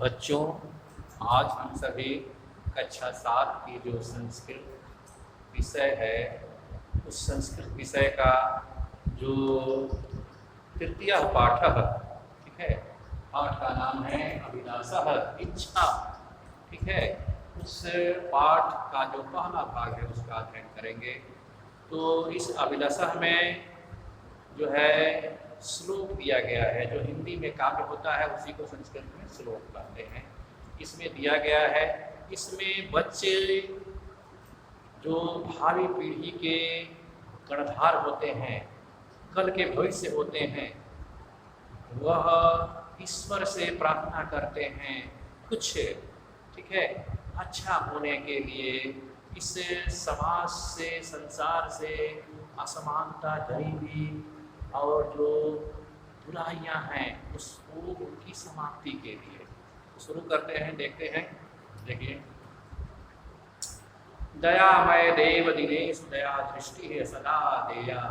बच्चों, आज हम सभी कक्षा 7 की जो संस्कृत विषय है उस संस्कृत विषय का जो तृतीय पाठ, ठीक है, पाठ का नाम है अभिलाषा इच्छा, ठीक है, उस पाठ का जो पहला भाग है उसका अध्ययन करेंगे। तो इस अभिलाषा में जो है श्लोक दिया गया है, जो हिंदी में काव्य होता है उसी को संस्कृत में श्लोक कहते हैं। इसमें दिया गया है, इसमें बच्चे जो भावी पीढ़ी के कर्णधार होते हैं, कल के भविष्य होते हैं, वह ईश्वर से प्रार्थना करते हैं कुछ, ठीक है, अच्छा होने के लिए, इस समाज से, संसार से असमानता, गरीबी और जो बुराइयां हैं उसको, उनकी समाप्ति के लिए शुरू करते हैं। देखते हैं, देखिए, दयामय देव दिनेश दया दृष्टि है सदा देया,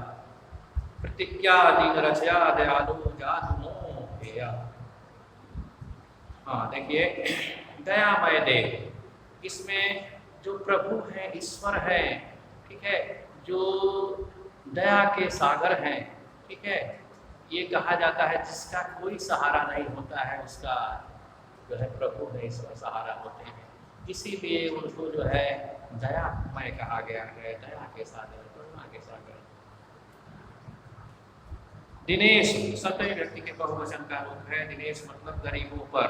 प्रतिज्ञा दीन रचया दयालु जातु नो हेया। हाँ, देखिए, दयामय देव, इसमें जो प्रभु है, ईश्वर है, ठीक है, जो दया के सागर हैं, ठीक है, ये कहा जाता है जिसका कोई सहारा नहीं होता है उसका जो है प्रभु है, ईश्वर सहारा होते हैं, इसीलिए उनको जो है दयामय कहा गया है, दया के सागर, करुणा के सागर। दिनेश सतय व्यक्ति के बहुवचन का रूप है। दिनेश मतलब गरीबों पर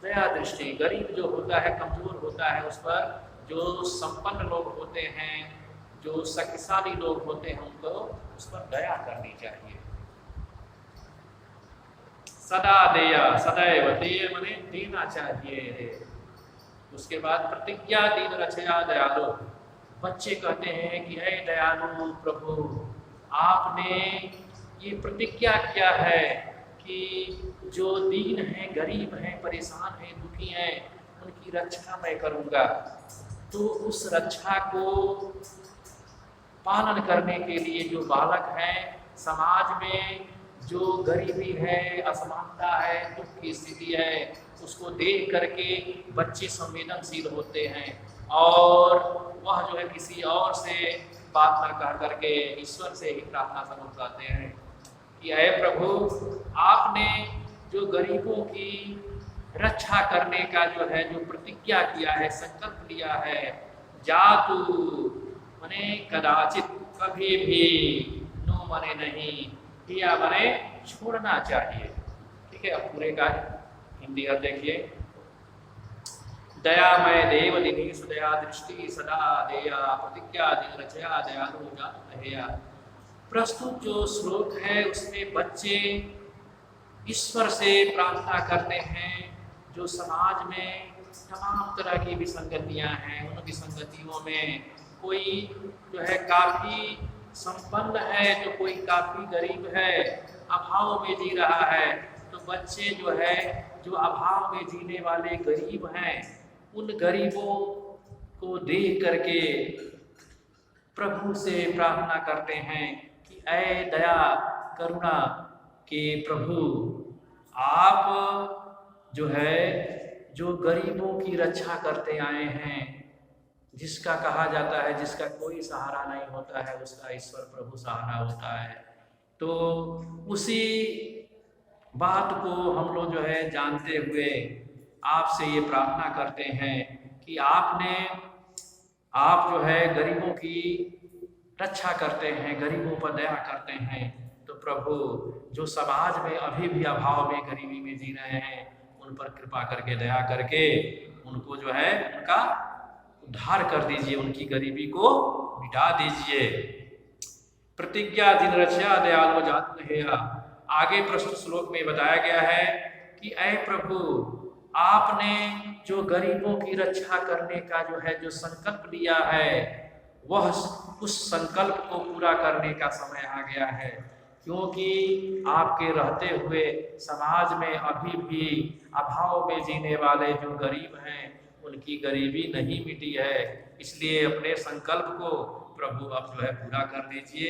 दया दृष्टि, गरीब जो होता है, कमजोर होता है, उस पर, जो संपन्न लोग होते हैं, जो शक्तिशाली लोग होते हैं, उनको उस पर दया करनी चाहिए। सदा देया, सदैव देय मने देना चाहिए। उसके बाद प्रतिज्ञा दीन रचया दयालु, बच्चे कहते हैं कि हे दयालु प्रभु, आपने ये प्रतिज्ञा किया है कि जो दीन है, गरीब हैं, परेशान हैं, दुखी हैं, उनकी रक्षा मैं करूंगा। तो उस रक्षा को पालन करने के लिए जो बालक हैं, समाज में जो गरीबी है, असमानता है, दुख की स्थिति है, उसको देख करके बच्चे संवेदनशील होते हैं और वह जो है किसी और से बात न कह करके ईश्वर से ही प्रार्थना समूह करते हैं कि हे प्रभु, आपने जो गरीबों की रक्षा करने का जो है जो प्रतिज्ञा किया है, संकल्प लिया है, जातु मने कदाचित, कभी भी, नो मने नहीं, या मने छोड़ना चाहिए, ठीक है। अब पूरे का हिंदी अर्थ देखिए, दयामय देव दिनेश दया दृष्टि सदा देया, प्रतिज्ञा दिन रचया दयालु जातु हेया। प्रस्तुत जो श्लोक है उसमें बच्चे ईश्वर से प्रार्थना करते हैं, जो समाज में तमाम तरह की विसंगतियां हैं, उन विसंगतियों में कोई जो है काफी संपन्न है, तो कोई काफी गरीब है, अभाव में जी रहा है। तो बच्चे जो है, जो अभाव में जीने वाले गरीब हैं, उन गरीबों को देख करके प्रभु से प्रार्थना करते हैं कि ऐ दया करुणा के प्रभु, आप जो है जो गरीबों की रक्षा करते आए हैं, जिसका कहा जाता है जिसका कोई सहारा नहीं होता है उसका ईश्वर प्रभु सहारा होता है। तो उसी बात को हम लोग जो है जानते हुए आपसे ये प्रार्थना करते हैं कि आप जो है गरीबों की रक्षा करते हैं, गरीबों पर दया करते हैं। तो प्रभु, जो समाज में अभी भी अभाव में, गरीबी में जी रहे हैं, उन पर कृपा करके, दया करके उनको जो है उनका उद्धार कर दीजिए, उनकी गरीबी को मिटा दीजिए। प्रतिज्ञा दिन रचया दयालु जातु हेया। आगे प्रस्तुत श्लोक में बताया गया है कि ऐ प्रभु, आपने जो गरीबों की रक्षा करने का जो है जो संकल्प लिया है, वह उस संकल्प को पूरा करने का समय आ गया है, क्योंकि आपके रहते हुए समाज में अभी भी अभाव में जीने वाले जो गरीब हैं, उनकी गरीबी नहीं मिटी है। इसलिए अपने संकल्प को प्रभु अब जो है पूरा कर दीजिए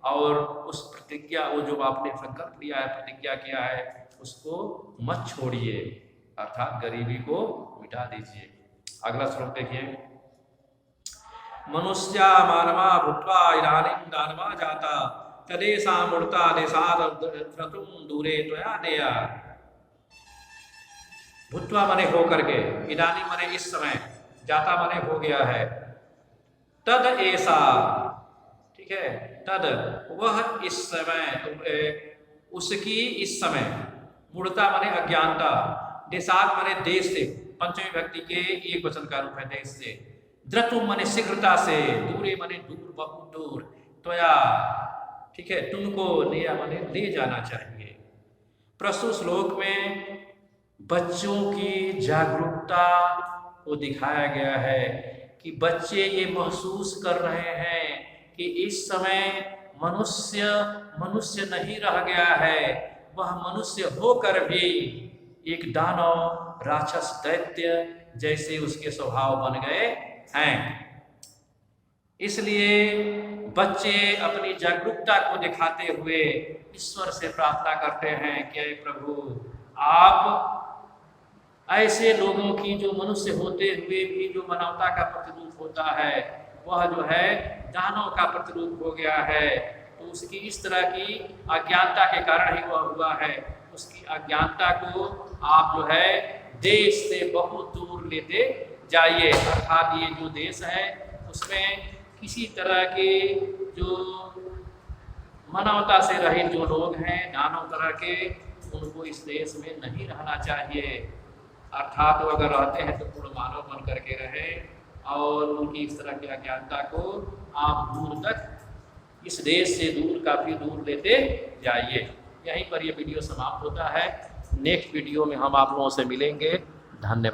और उस प्रतिज्ञा, वो जो आपने संकल्प लिया है, प्रतिज्ञा किया है, उसको मत छोड़िए। अर्थात गरीबी को मिटा दीजिए। अगला श्लोक देखिए, मनुष्या मानवा भूत्वा इदानीं दानवा जाता तदेषां मूर्ता देशात् क्रतुं दूरे त्वया देया। भूत्वा मने हो करके, इदानीं मने इस समय, जाता मने हो गया है, तद ऐसा, ठीक है, तद वह इस समय, उसकी इस समय, मूर्ता मने अज्ञानता, देशात मने देश से, पंचमी व्यक्ति के एक वचन का रूप है देश से, द्रतुम मने शीघ्रता से, दूरे मने दूर, बहुत दूर, त्वया, ठीक है, तुमको लिया मने ले जाना चाहिए। प्रस्तुत श्लोक में बच्चों की जागरूकता को दिखाया गया है कि बच्चे ये महसूस कर रहे हैं कि इस समय मनुष्य नहीं रह गया है, वह मनुष्य होकर भी एक दानव राक्षस दैत्य जैसे उसके स्वभाव बन गए हैं। इसलिए बच्चे अपनी जागरूकता को दिखाते हुए ईश्वर से प्रार्थना करते हैं कि हे प्रभु, आप ऐसे लोगों की जो मनुष्य होते हुए भी जो मानवता का प्रतिरूप होता है, वह जो है दानव का प्रतिरूप हो गया है, तो उसकी इस तरह की अज्ञानता के कारण ही वह हुआ है। उसकी अज्ञानता को आप जो है देश से बहुत दूर लेते जाइए, अर्थात ये जो देश है उसमें किसी तरह के जो मानवता से रहित जो लोग हैं, दानव तरह के, उनको इस देश में नहीं रहना चाहिए। अर्थात वो अगर रहते हैं तो पूर्ण मानव बन करके रहे, और उनकी इस तरह की अज्ञानता को आप दूर तक, इस देश से दूर, काफ़ी दूर लेते जाइए। यहीं पर यह वीडियो समाप्त होता है। नेक्स्ट वीडियो में हम आप लोगों से मिलेंगे। धन्यवाद।